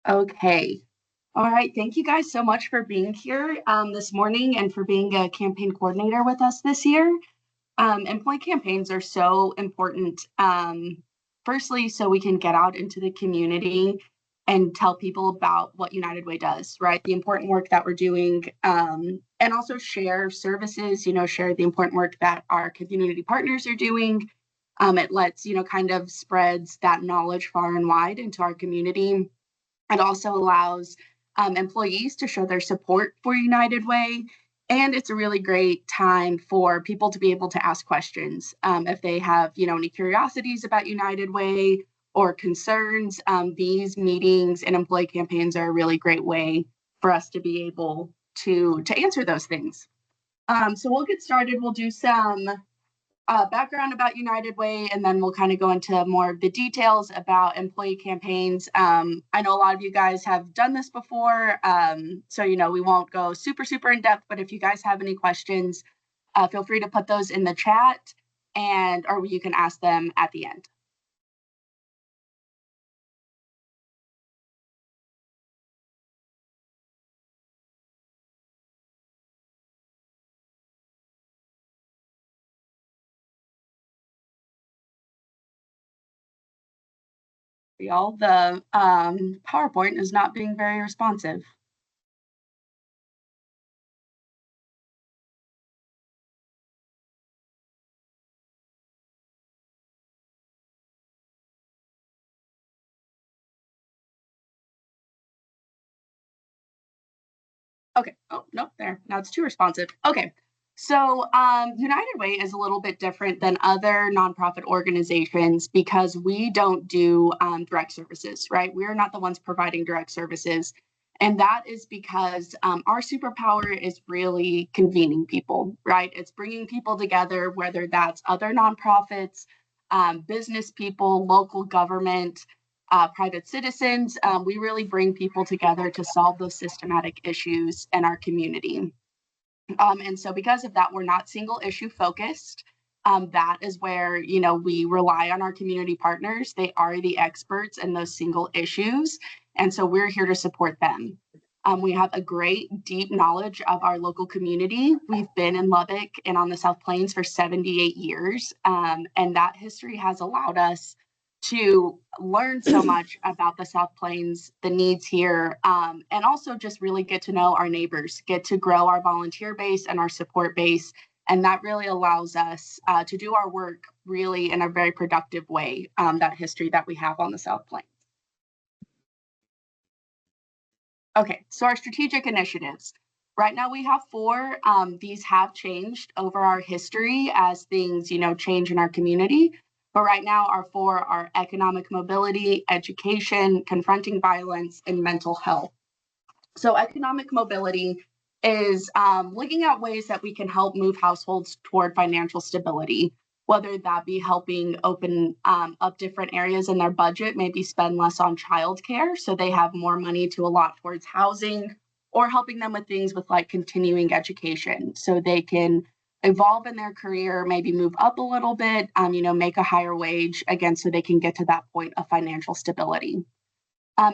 Okay. All right. Thank you guys so much for being here this morning and for being a campaign coordinator with us this year. Employee campaigns are so important. Firstly, so we can get out into the community and tell people about what United Way does, right? The important work that we're doing, and also share services, share the important work that our community partners are doing. It lets, kind of spreads that knowledge far and wide into our community. It also allows employees to show their support for United Way. And it's a really great time for people to be able to ask questions if they have, any curiosities about United Way or concerns. These meetings and employee campaigns are a really great way for us to be able to answer those things. So we'll get started. We'll do some background about United Way, and then we'll kind of go into more of the details about employee campaigns. I know a lot of you guys have done this before, so we won't go super in depth, but if you guys have any questions, feel free to put those in the chat, or you can ask them at the end. Y'all, the PowerPoint is not being very responsive. Okay. Oh, nope, there. Now it's too responsive. Okay. So United Way is a little bit different than other nonprofit organizations because we don't do direct services, right? We're not the ones providing direct services. And that is because our superpower is really convening people, right? It's bringing people together, whether that's other nonprofits, business people, local government, private citizens. We really bring people together to solve those systematic issues in our community. And so because of that, we're not single issue focused. That is where, we rely on our community partners. They are the experts in those single issues. And so we're here to support them. We have a great deep knowledge of our local community. We've been in Lubbock and on the South Plains for 78 years. And that history has allowed us to learn so much about the South Plains, the needs here, and also just really get to know our neighbors, get to grow our volunteer base and our support base. And that really allows us to do our work really in a very productive way, that history that we have on the South Plains. Okay, so our strategic initiatives. Right now we have four. These have changed over our history as things, change in our community. But right now our four are economic mobility, education, confronting violence, and mental health. So economic mobility is looking at ways that we can help move households toward financial stability, whether that be helping open up different areas in their budget, maybe spend less on childcare so they have more money to allot towards housing, or helping them with things with like continuing education so they can evolve in their career, maybe move up a little bit, make a higher wage, again, so they can get to that point of financial stability.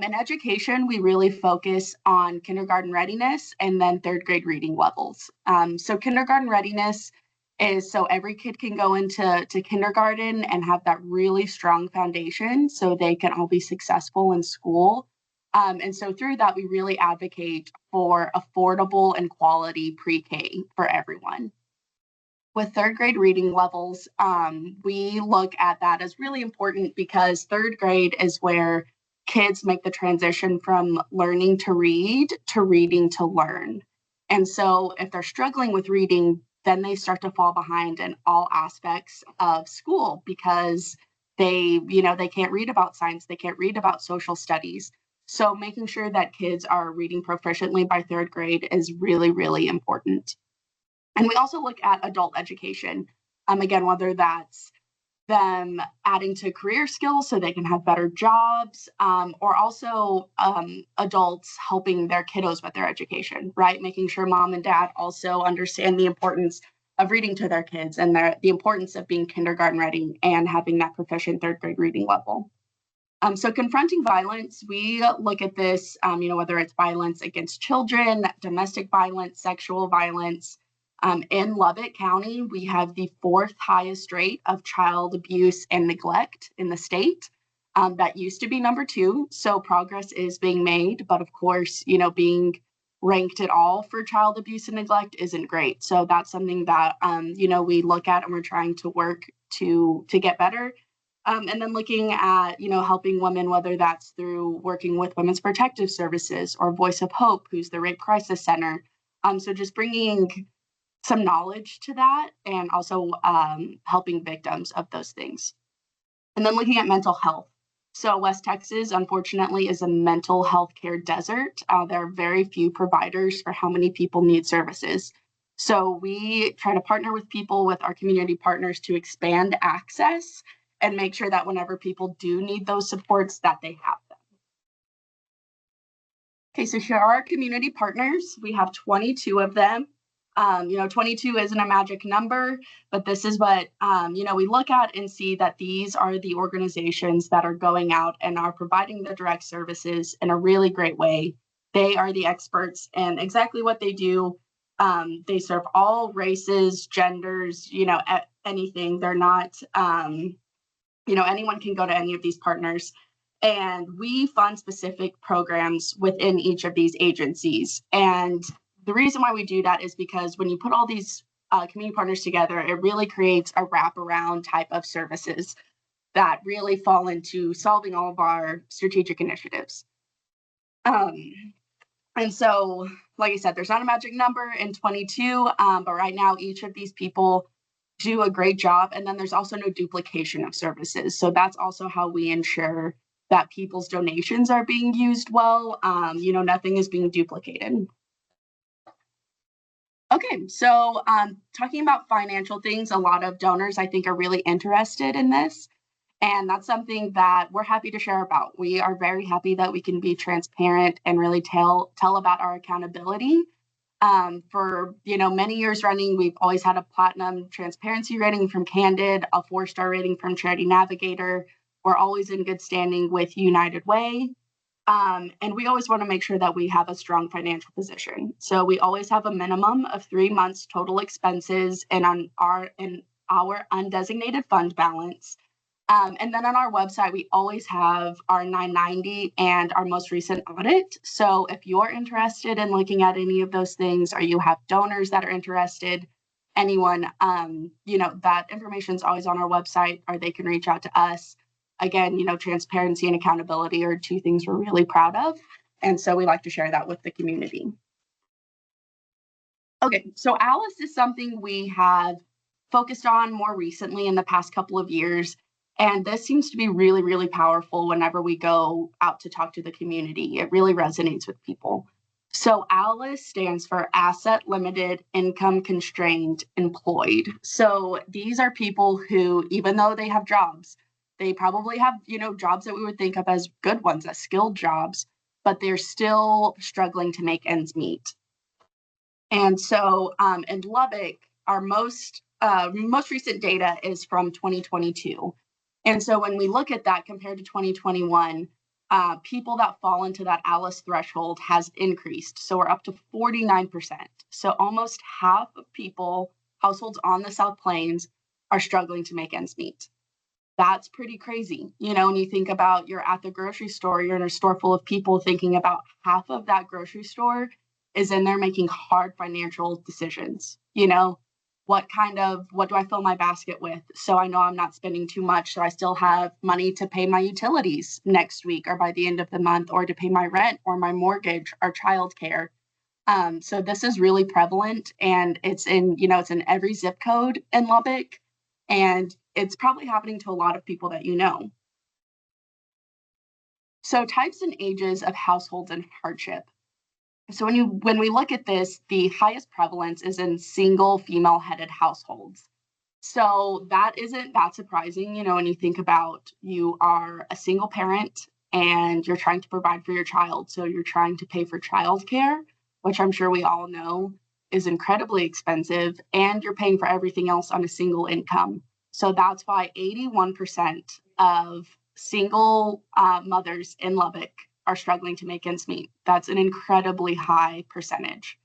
In education, we really focus on kindergarten readiness and then third grade reading levels. So kindergarten readiness is so every kid can go into kindergarten and have that really strong foundation so they can all be successful in school. And so through that, we really advocate for affordable and quality pre-K for everyone. With third grade reading levels, we look at that as really important because third grade is where kids make the transition from learning to read to reading to learn. And so if they're struggling with reading, then they start to fall behind in all aspects of school because they can't read about science, they can't read about social studies. So making sure that kids are reading proficiently by third grade is really, really important. And we also look at adult education. Again, whether that's them adding to career skills so they can have better jobs, or also adults helping their kiddos with their education, right? Making sure mom and dad also understand the importance reading to their kids and the importance of being kindergarten ready and having that proficient third grade reading level. So confronting violence, we look at this, whether it's violence against children, domestic violence, sexual violence. In Lubbock County, we have the 4th highest rate of child abuse and neglect in the state. That used to be number 2. So progress is being made. But of course, being ranked at all for child abuse and neglect isn't great. So that's something that, we look at and we're trying to work to get better. And then looking at, helping women, whether that's through working with Women's Protective Services or Voice of Hope, who's the Rape Crisis Center. So just bringing some knowledge to that and also helping victims of those things. And then looking at mental health. So West Texas, unfortunately, is a mental health care desert. There are very few providers for how many people need services. So we try to partner with people, with our community partners, to expand access and make sure that whenever people do need those supports, that they have them. Okay, so here are our community partners. We have 22 of them. 22 isn't a magic number, but this is what, we look at and see that these are the organizations that are going out and are providing the direct services in a really great way. They are the experts in exactly what they do. They serve all races, genders, anything. They're not, anyone can go to any of these partners. And we fund specific programs within each of these agencies. And the reason why we do that is because when you put all these community partners together, it really creates a wraparound type of services that really fall into solving all of our strategic initiatives. And so, like I said, there's not a magic number in 22, but right now each of these people do a great job. And then there's also no duplication of services. So that's also how we ensure that people's donations are being used well. Nothing is being duplicated. Okay, so talking about financial things, a lot of donors, I think, are really interested in this. And that's something that we're happy to share about. We are very happy that we can be transparent and really tell about our accountability. For many years running, we've always had a platinum transparency rating from Candid, a 4-star rating from Charity Navigator. We're always in good standing with United Way. And we always want to make sure that we have a strong financial position. So we always have a minimum of 3 months total expenses and on our undesignated fund balance. And then on our website, we always have our 990 and our most recent audit. So if you're interested in looking at any of those things, or you have donors that are interested, anyone, that information is always on our website, or they can reach out to us. Again, transparency and accountability are 2 things we're really proud of. And so we like to share that with the community. Okay, so ALICE is something we have focused on more recently in the past couple of years. And this seems to be really, really powerful whenever we go out to talk to the community. It really resonates with people. So ALICE stands for Asset Limited Income Constrained Employed. So these are people who, even though they have jobs, they probably have, jobs that we would think of as good ones, as skilled jobs, but they're still struggling to make ends meet. And so in Lubbock, our most recent data is from 2022. And so when we look at that compared to 2021, people that fall into that ALICE threshold has increased. So we're up to 49%. So almost half of households on the South Plains are struggling to make ends meet. That's pretty crazy. When you think about you're at the grocery store, you're in a store full of people, thinking about half of that grocery store is in there making hard financial decisions. What do I fill my basket with? So I know I'm not spending too much. So I still have money to pay my utilities next week or by the end of the month, or to pay my rent or my mortgage or childcare. So this is really prevalent, and it's in every zip code in Lubbock, and it's probably happening to a lot of people that you know. So types and ages of households in hardship. So when we look at this, the highest prevalence is in single female-headed households. So that isn't that surprising, when you think about you are a single parent and you're trying to provide for your child. So you're trying to pay for childcare, which I'm sure we all know is incredibly expensive, and you're paying for everything else on a single income. So that's why 81% of single mothers in Lubbock are struggling to make ends meet. That's an incredibly high percentage.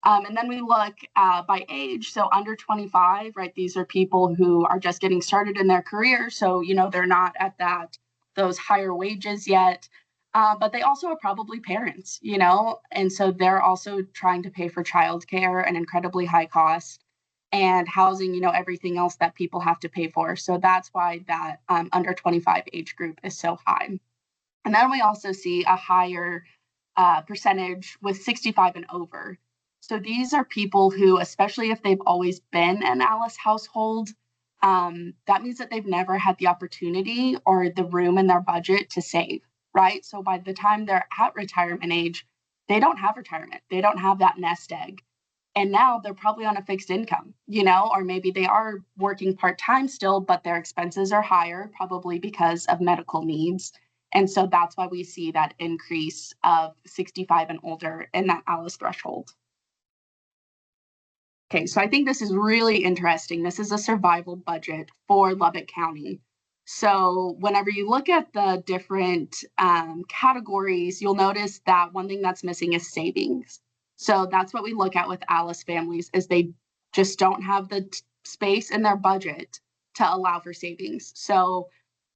And then we look by age, so under 25, right? These are people who are just getting started in their career. So, they're not at those higher wages yet, but they also are probably parents, and so they're also trying to pay for childcare, an incredibly high cost, and housing, everything else that people have to pay for. So that's why that under 25 age group is so high. And then we also see a higher percentage with 65 and over. So these are people who, especially if they've always been an ALICE household, that means that they've never had the opportunity or the room in their budget to save, right? So by the time they're at retirement age, they don't have retirement. They don't have that nest egg. And now they're probably on a fixed income, or maybe they are working part-time still, but their expenses are higher, probably because of medical needs. And so that's why we see that increase of 65 and older in that ALICE threshold. Okay, so I think this is really interesting. This is a survival budget for Lubbock County. So whenever you look at the different categories, you'll notice that one thing that's missing is savings. So that's what we look at with ALICE families, is they just don't have the space in their budget to allow for savings. So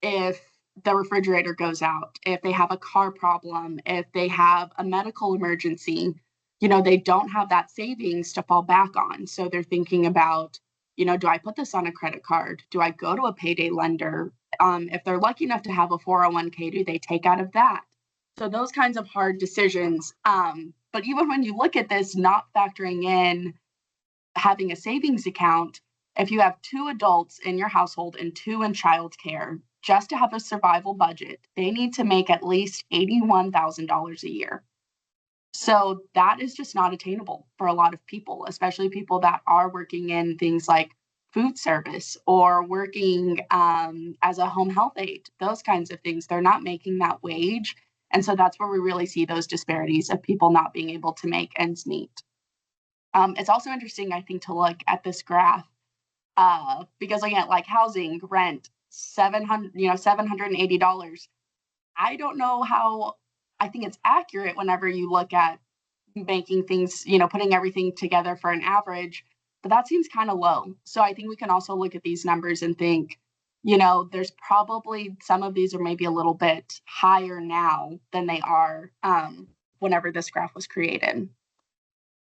if the refrigerator goes out, if they have a car problem, if they have a medical emergency, they don't have that savings to fall back on. So they're thinking about, do I put this on a credit card? Do I go to a payday lender? If they're lucky enough to have a 401k, do they take out of that? So those kinds of hard decisions. But even when you look at this, not factoring in having a savings account, if you have 2 adults in your household and 2 in childcare, just to have a survival budget, they need to make at least $81,000 a year. So that is just not attainable for a lot of people, especially people that are working in things like food service or working as a home health aide, those kinds of things. They're not making that wage. And so that's where we really see those disparities of people not being able to make ends meet. It's also interesting, I think, to look at this graph because again, like housing, rent, $780. I don't know how. I think it's accurate whenever you look at banking things, putting everything together for an average, but that seems kind of low. So I think we can also look at these numbers and think, there's probably some of these are maybe a little bit higher now than they are whenever this graph was created.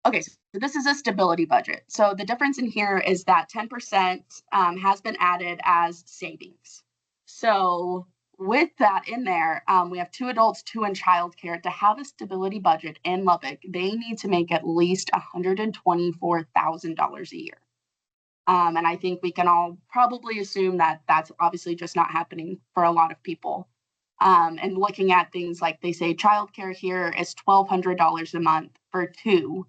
Okay, so this is a stability budget. So the difference in here is that 10% has been added as savings. So with that in there, we have 2 adults, 2 in childcare. To have a stability budget in Lubbock, they need to make at least $124,000 a year. And I think we can all probably assume that that's obviously just not happening for a lot of people. And looking at things like they say childcare here is $1,200 a month for 2.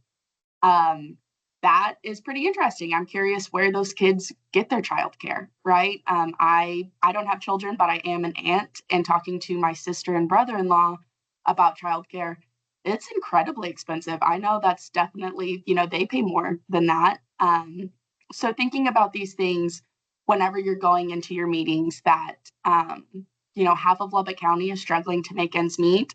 That is pretty interesting. I'm curious where those kids get their childcare, right? I don't have children, but I am an aunt, and talking to my sister and brother-in-law about childcare, it's incredibly expensive. I know that's definitely, they pay more than that. So thinking about these things whenever you're going into your meetings that, half of Lubbock County is struggling to make ends meet,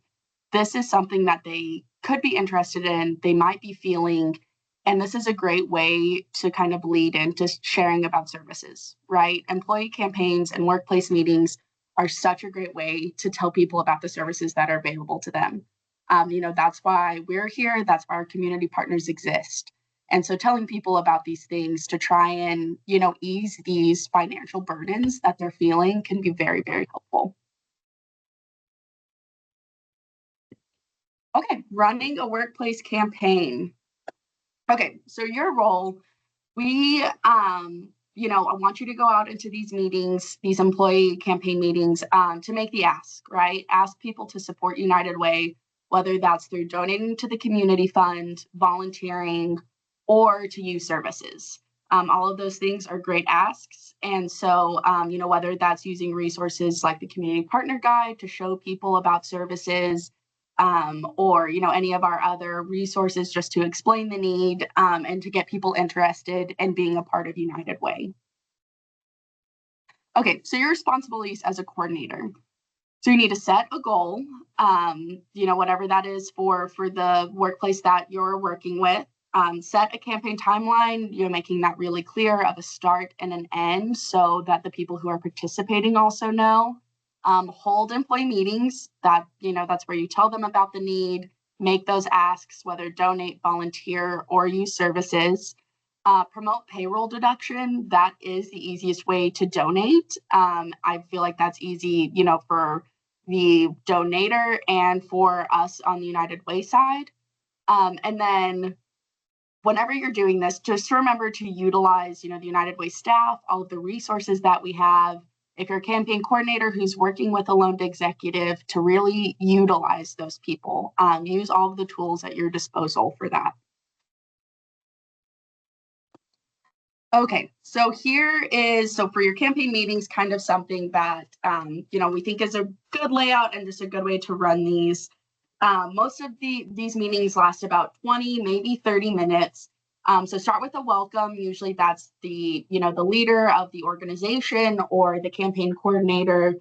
this is something that they could be interested in, they might be feeling. And this is a great way to kind of lead into sharing about services, right? Employee campaigns and workplace meetings are such a great way to tell people about the services that are available to them. That's why we're here. That's why our community partners exist. And so telling people about these things to try and, ease these financial burdens that they're feeling can be very, very helpful. Okay, running a workplace campaign. Okay, so your role, we, I want you to go out into these meetings, these employee campaign meetings, to make the ask, right? Ask people to support United Way, whether that's through donating to the community fund, volunteering, or to use services. All of those things are great asks. And so, whether that's using resources like the Community Partner Guide to show people about services, or any of our other resources just to explain the need and to get people interested in being a part of United Way. Okay, so your responsibilities as a coordinator. So you need to set a goal, whatever that is for the workplace that you're working with. Set a campaign timeline, making that really clear of a start and an end so that the people who are participating also know. Hold employee meetings that's where you tell them about the need, make those asks, whether donate, volunteer, or use services. Promote payroll deduction. That is the easiest way to donate. I feel like that's easy, for the donator and for us on the United Way side. And then whenever you're doing this, just remember to utilize, the United Way staff, all of the resources that we have. If you're a campaign coordinator who's working with a loaned executive, to really utilize those people. Use all of the tools at your disposal for that. Okay, so for your campaign meetings, kind of something that, we think is a good layout and just a good way to run these. Most of these meetings last about 20, maybe 30 minutes. So start with a welcome. Usually that's the leader of the organization or the campaign coordinator.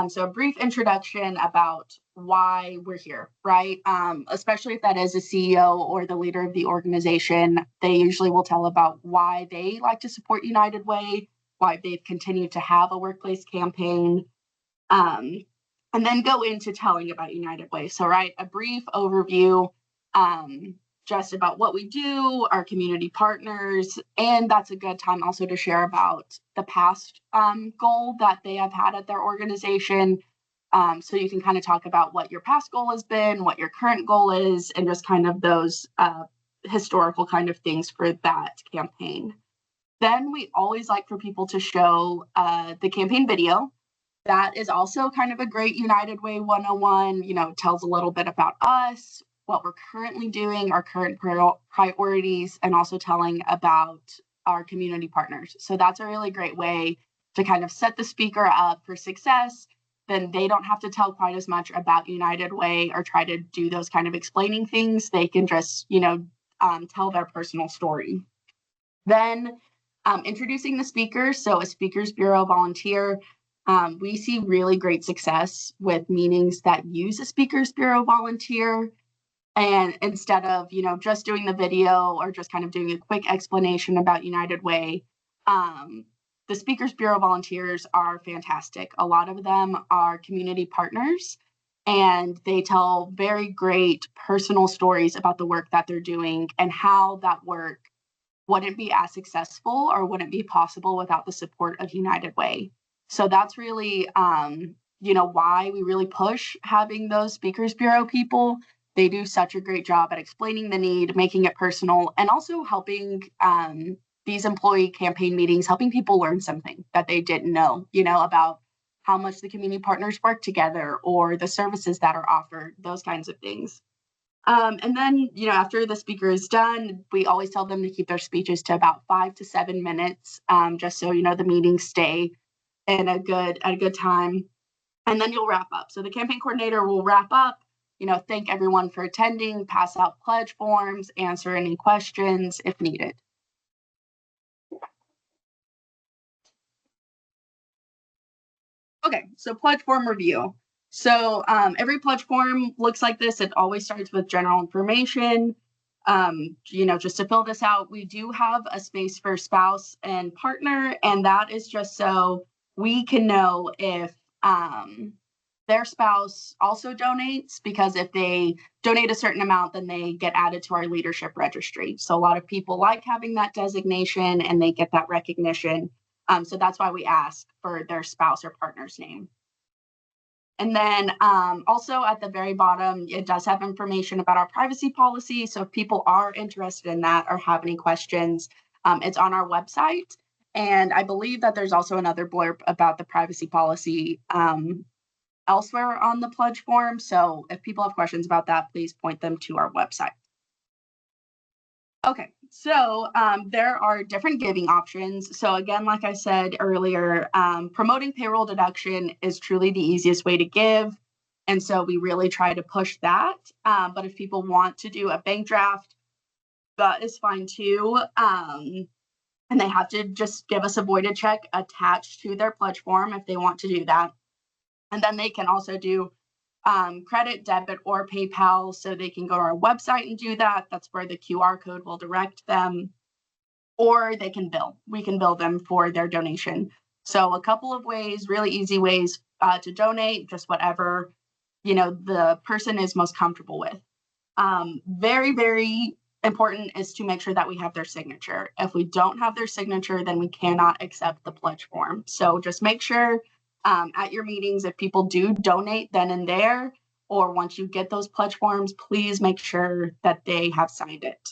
So a brief introduction about why we're here, right? Especially if that is a CEO or the leader of the organization, they usually will tell about why they like to support United Way, why they've continued to have a workplace campaign, and then go into telling about United Way. So, right, a brief overview, just about what we do, our community partners, and that's a good time also to share about the past goal that they have had at their organization. So you can kind of talk about what your past goal has been, what your current goal is, and just kind of those historical kind of things for that campaign. Then we always like for people to show the campaign video. That is also kind of a great United Way 101, tells a little bit about us, what we're currently doing, our current priorities, and also telling about our community partners. So that's a really great way to kind of set the speaker up for success. Then they don't have to tell quite as much about United Way or try to do those kind of explaining things. They can just, tell their personal story. Then introducing the speaker. So a Speakers Bureau volunteer. We see really great success with meetings that use a Speakers Bureau volunteer. And instead of, just doing the video or just kind of doing a quick explanation about United Way, the Speakers Bureau volunteers are fantastic. A lot of them are community partners, and they tell very great personal stories about the work that they're doing and how that work wouldn't be as successful or wouldn't be possible without the support of United Way. So that's really, why we really push having those Speakers Bureau people. They do such a great job at explaining the need, making it personal, and also helping these employee campaign meetings, helping people learn something that they didn't know, about how much the community partners work together or the services that are offered, those kinds of things. And then, after the speaker is done, we always tell them to keep their speeches to about 5 to 7 minutes, just so, the meetings stay in a good time. And then you'll wrap up. So the campaign coordinator will wrap up, thank everyone for attending, pass out pledge forms, answer any questions if needed. Okay, so pledge form review. So every pledge form looks like this. It always starts with general information. Just to fill this out, we do have a space for spouse and partner, and that is just so we can know if their spouse also donates, because if they donate a certain amount, then they get added to our leadership registry. So a lot of people like having that designation and they get that recognition. So that's why we ask for their spouse or partner's name. And then also at the very bottom, it does have information about our privacy policy. So if people are interested in that or have any questions, it's on our website. And I believe that there's also another blurb about the privacy policy elsewhere on the pledge form. So if people have questions about that, please point them to our website. Okay, so there are different giving options. So again, like I said earlier, promoting payroll deduction is truly the easiest way to give. And so we really try to push that. But if people want to do a bank draft, that is fine too. And they have to just give us a voided check attached to their pledge form if they want to do that. And then they can also do credit, debit, or PayPal. So they can go to our website and do that. That's where the QR code will direct them. Or they can bill. We can bill them for their donation. So a couple of ways, really easy ways to donate, just whatever, the person is most comfortable with. Very, very important is to make sure that we have their signature. If we don't have their signature, then we cannot accept the pledge form. So just make sure at your meetings, if people do donate then and there, or once you get those pledge forms, please make sure that they have signed it.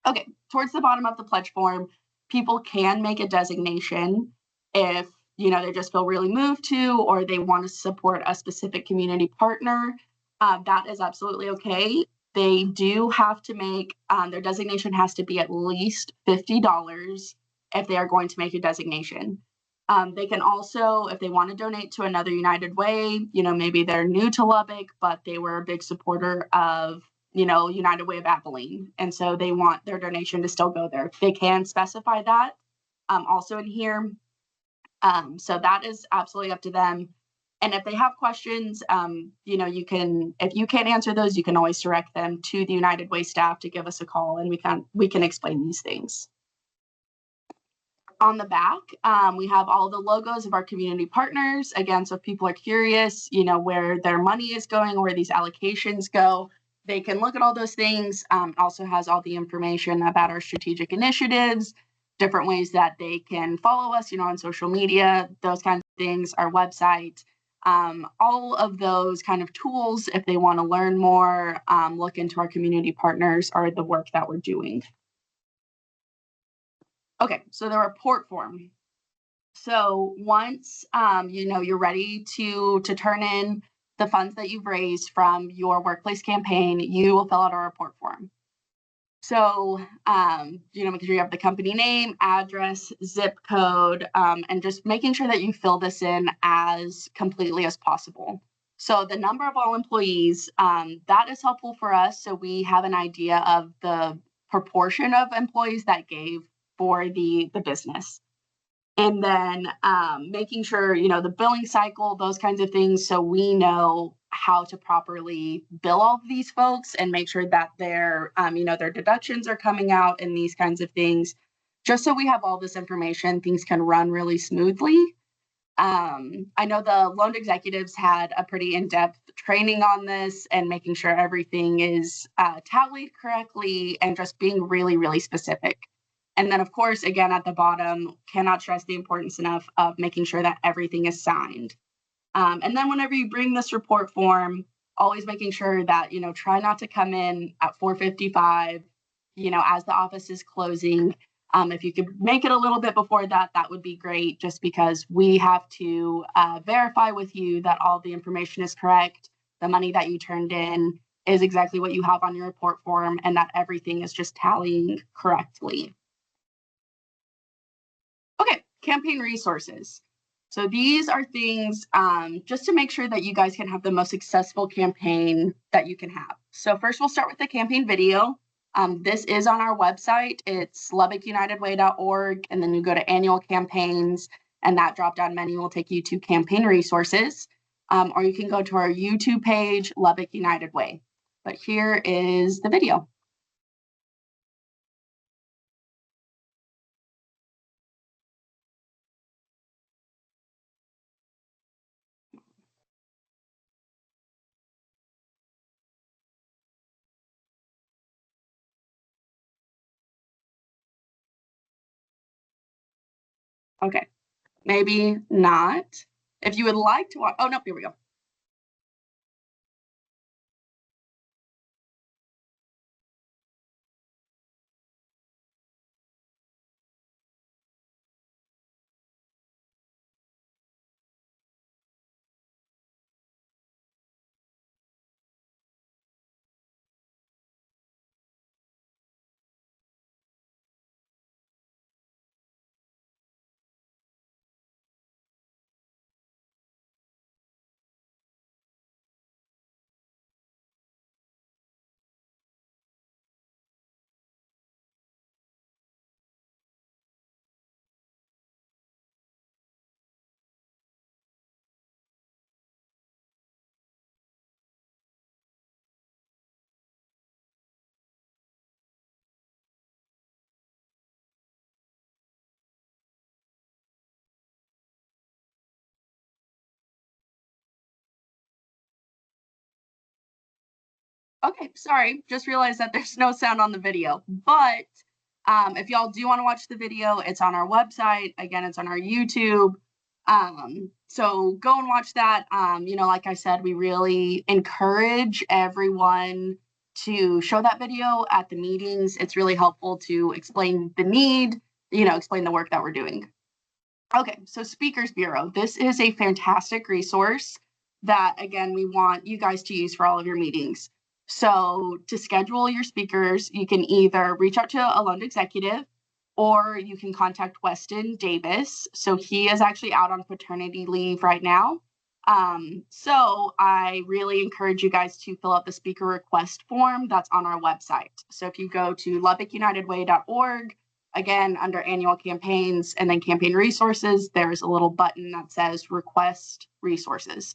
Okay, towards the bottom of the pledge form, people can make a designation if they just feel really moved to, or they want to support a specific community partner. That is absolutely okay. They do have to make their designation has to be at least $50 if they are going to make a designation. They can also, if they want to donate to another United Way, maybe they're new to Lubbock, but they were a big supporter of United Way of Abilene. And so they want their donation to still go there. They can specify that also in here. So that is absolutely up to them. And if they have questions, you can, if you can't answer those, you can always direct them to the United Way staff to give us a call, and we can explain these things. On the back, we have all the logos of our community partners. Again, so if people are curious, where their money is going, where these allocations go, they can look at all those things. Also has all the information about our strategic initiatives, different ways that they can follow us, on social media, those kinds of things, our website, all of those kind of tools. If they want to learn more, look into our community partners or the work that we're doing. Okay, so the report form. So once you're ready to turn in the funds that you've raised from your workplace campaign, you will fill out a report form. So make sure you have the company name, address, zip code, and just making sure that you fill this in as completely as possible. So the number of all employees, that is helpful for us. So we have an idea of the proportion of employees that gave for the business. And then making sure, the billing cycle, those kinds of things, so we know how to properly bill all of these folks and make sure that their deductions are coming out and these kinds of things. Just so we have all this information, things can run really smoothly. I know the loan executives had a pretty in-depth training on this and making sure everything is tallied correctly and just being really, really specific. And then, of course, again, at the bottom, cannot stress the importance enough of making sure that everything is signed. And then whenever you bring this report form, always making sure that, try not to come in at 4:55, as the office is closing. If you could make it a little bit before that, that would be great, just because we have to verify with you that all the information is correct, the money that you turned in is exactly what you have on your report form, and that everything is just tallying correctly. Okay, campaign resources. So these are things just to make sure that you guys can have the most successful campaign that you can have. So first we'll start with the campaign video. This is on our website. It's LubbockUnitedWay.org, and then you go to annual campaigns, and that drop-down menu will take you to campaign resources. Or you can go to our YouTube page, Lubbock United Way. But here is the video. Okay, maybe not. If you would like to watch, oh no, here we go. Okay, sorry, just realized that there's no sound on the video. But if y'all do want to watch the video, it's on our website. Again, it's on our YouTube. So go and watch that. Like I said, we really encourage everyone to show that video at the meetings. It's really helpful to explain the need, explain the work that we're doing. Okay, so Speakers Bureau. This is a fantastic resource that, again, we want you guys to use for all of your meetings. So to schedule your speakers, you can either reach out to a Lund executive or you can contact Weston Davis. So he is actually out on paternity leave right now. So I really encourage you guys to fill out the speaker request form that's on our website. So if you go to LubbockUnitedWay.org, again, under annual campaigns and then campaign resources, there's a little button that says request resources.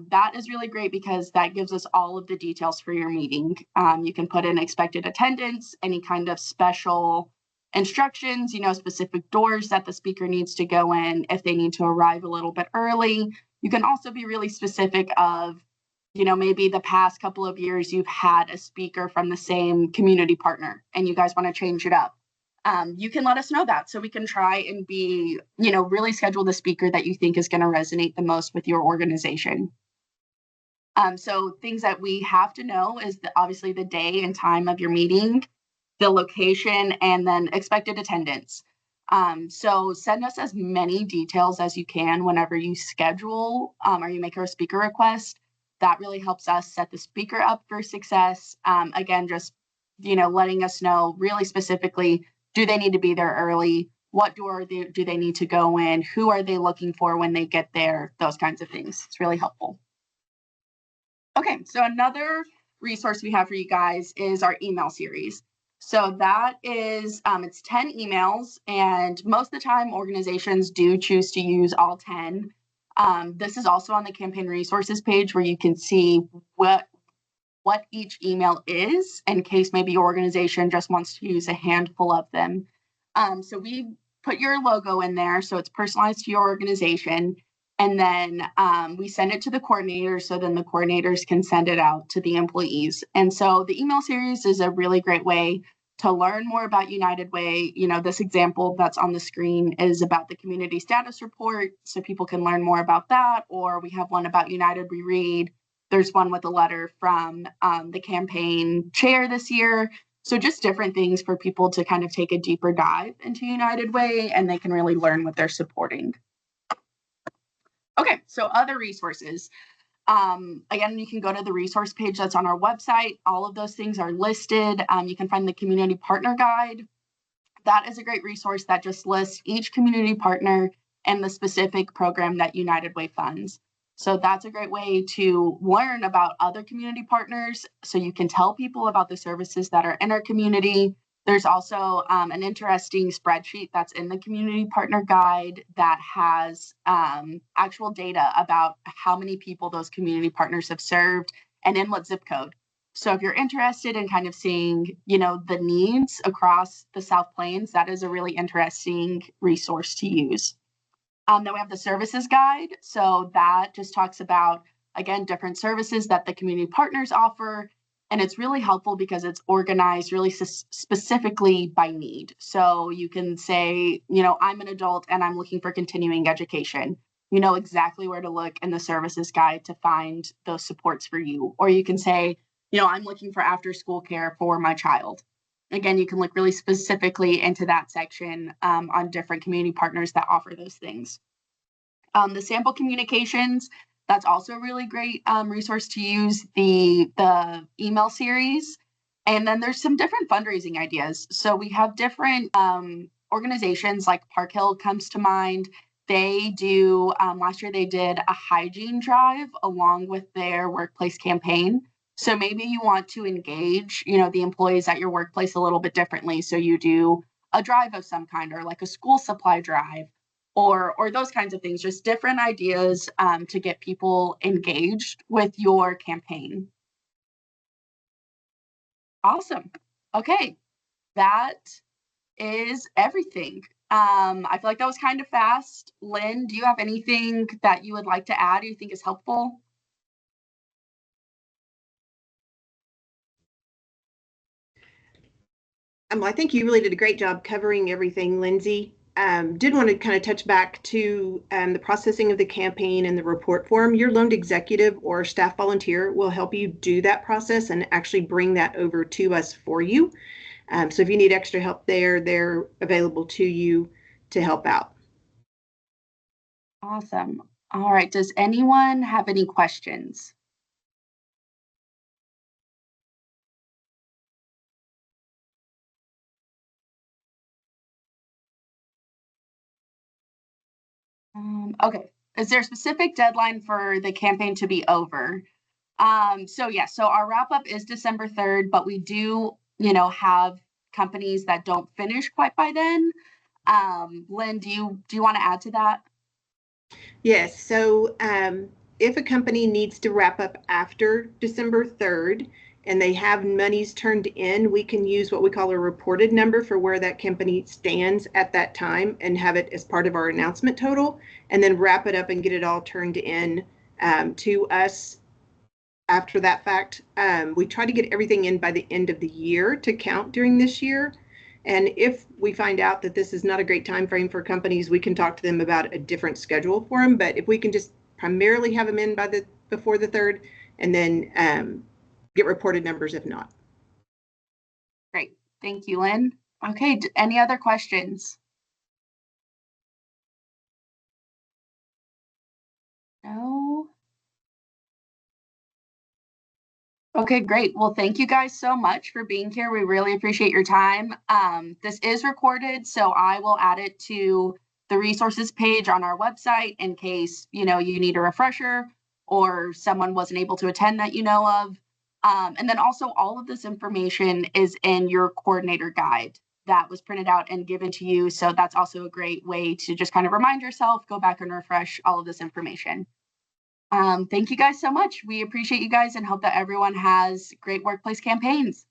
That is really great because that gives us all of the details for your meeting. You can put in expected attendance, any kind of special instructions, specific doors that the speaker needs to go in, if they need to arrive a little bit early. You can also be really specific of, maybe the past couple of years you've had a speaker from the same community partner and you guys want to change it up. You can let us know that so we can try and be, really schedule the speaker that you think is going to resonate the most with your organization. So things that we have to know is obviously the day and time of your meeting, the location, and then expected attendance. So send us as many details as you can whenever you schedule or you make a speaker request. That really helps us set the speaker up for success. Again, just, letting us know really specifically, do they need to be there early? What door do they need to go in? Who are they looking for when they get there? Those kinds of things. It's really helpful. Okay, so another resource we have for you guys is our email series. So that is, it's 10 emails, and most of the time organizations do choose to use all 10. This is also on the campaign resources page where you can see what each email is in case maybe your organization just wants to use a handful of them. So we put your logo in there so it's personalized to your organization. And then we send it to the coordinators so then the coordinators can send it out to the employees. And so the email series is a really great way to learn more about United Way. This example that's on the screen is about the community status report, so people can learn more about that. Or we have one about United We Read. There's one with a letter from the campaign chair this year. So just different things for people to kind of take a deeper dive into United Way, and they can really learn what they're supporting. Okay, so other resources. Again, you can go to the resource page that's on our website. All of those things are listed. You can find the community partner guide. That is a great resource that just lists each community partner and the specific program that United Way funds. So that's a great way to learn about other community partners so you can tell people about the services that are in our community. There's also an interesting spreadsheet that's in the community partner guide that has actual data about how many people those community partners have served and in what zip code. So if you're interested in kind of seeing, the needs across the South Plains, that is a really interesting resource to use. Then we have the services guide. So that just talks about, again, different services that the community partners offer. And it's really helpful because it's organized really specifically by need. So you can say, I'm an adult and I'm looking for continuing education. You know exactly where to look in the services guide to find those supports for you. Or you can say, I'm looking for after school care for my child. Again, you can look really specifically into that section on different community partners that offer those things. The sample communications, that's also a really great resource to use, the email series. And then there's some different fundraising ideas. So we have different organizations like Park Hill comes to mind. They do, last year they did a hygiene drive along with their workplace campaign. So maybe you want to engage, the employees at your workplace a little bit differently. So you do a drive of some kind or like a school supply drive or those kinds of things, just different ideas to get people engaged with your campaign. Awesome. Okay, that is everything. I feel like that was kind of fast. Lynn, do you have anything that you would like to add or you think is helpful? I think you really did a great job covering everything, Lindsay. Did want to kind of touch back to the processing of the campaign and the report form. Your loaned executive or staff volunteer will help you do that process and actually bring that over to us for you. So if you need extra help there, they're available to you to help out. Awesome. All right. Does anyone have any questions? Okay. Is there a specific deadline for the campaign to be over? So our wrap up is December 3rd, but we do, have companies that don't finish quite by then. Lynn, do you want to add to that? Yes. So if a company needs to wrap up after December 3rd and they have monies turned in, we can use what we call a reported number for where that company stands at that time and have it as part of our announcement total, and then wrap it up and get it all turned in to us after that fact. We try to get everything in by the end of the year to count during this year. And if we find out that this is not a great time frame for companies, we can talk to them about a different schedule for them. But if we can just primarily have them in by the before the 3rd, and then get reported numbers if not. Great. Thank you, Lynn. Okay. Any other questions? No. Okay, great. Well, thank you guys so much for being here. We really appreciate your time. This is recorded, so I will add it to the resources page on our website in case, you need a refresher or someone wasn't able to attend that you know of. And then also all of this information is in your coordinator guide that was printed out and given to you. So that's also a great way to just kind of remind yourself, go back and refresh all of this information. Thank you guys so much. We appreciate you guys and hope that everyone has great workplace campaigns.